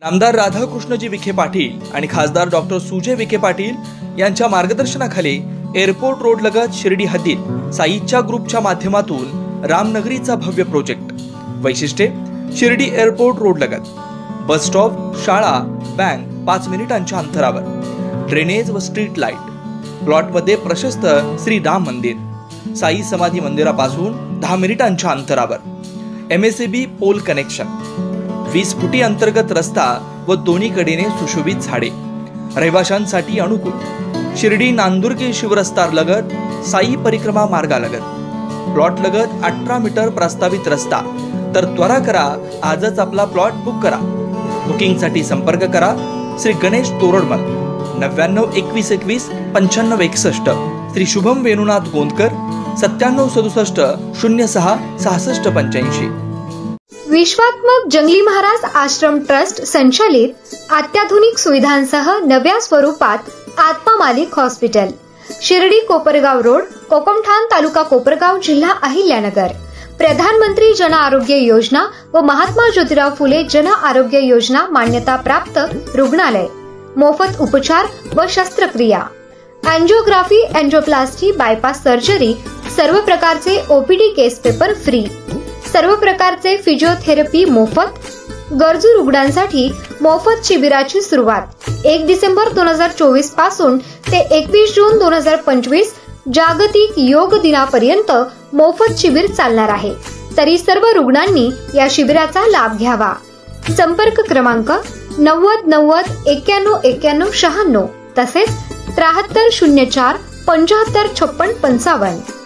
नामदार राधाकृष्णजी विखे पाटील आणि खासदार डॉक्टर सुजय विखे पाटील यांच्या मार्गदर्शनाखाली एअरपोर्ट रोड लगत शिर्डी हद्दीत साईच्या ग्रुपच्या माध्यमातून रामनगरीचा भव्य प्रोजेक्ट। वैशिष्ट्ये शिर्डी एअरपोर्ट रोड लगत बस स्टॉप, शाळा, बँक 5 मिनिटांच्या अंतरावर, ड्रेनेज व स्ट्रीट लाईट, प्लॉटमध्ये प्रशस्त श्री राम मंदिर, साई समाधी मंदिरापासून 10 मिनिटांच्या अंतरावर, MSAB पोल कनेक्शन, 20 फुटी अंतर्गत रस्ता व दोन्ही कडेने सुशोभित झाडे, रहिवाशांसाठी अनुकूल, शिर्डी नांदुर्गे शिवरस्तार लगत साई परिक्रमा मार्गालगत, प्लॉट लगत 18 मीटर प्रस्तावित रस्ता। तर त्वरा करा, आजच आपला प्लॉट बुक करा। बुकिंगसाठी संपर्क करा श्री गणेश तोरडमल 99 21 21 95 61, श्री शुभम वेणुनाथ गोंदकर 97 67 06 66 85। विश्वात्मक जंगली महाराज आश्रम ट्रस्ट संचालित अत्याधुनिक सुविधांसह नव्या स्वरूपात आत्मा मालिक हॉस्पिटल, शिर्डी कोपरगाव रोड, कोकमठाण तालुका कोपरगाव, जिल्हा अहिल्यानगर। प्रधानमंत्री जन आरोग्य योजना व महात्मा ज्योतिराव फुले जन आरोग्य योजना मान्यता प्राप्त रुग्णालय, मोफत उपचार व शस्त्रक्रिया, एंजियोग्राफी, एंजियोप्लास्टी, बायपास सर्जरी, सर्व प्रकारचे OPD केस पेपर फ्री, सर्व प्रकारचे फिजिओथेरपी मोफत। गरजू रुग्णांसाठी मोफत शिबिराची सुरुवात 1 डिसेंबर 2024 पासून ते 21 जून 2025 जागतिक योग दिनापर्यंत मोफत शिबिर चालणार आहे। तरी सर्व रुग्णांनी या शिबिराचा लाभ घ्यावा। संपर्क क्रमांक 90 90 91 91 96 तसेच 73 04 75 56 55।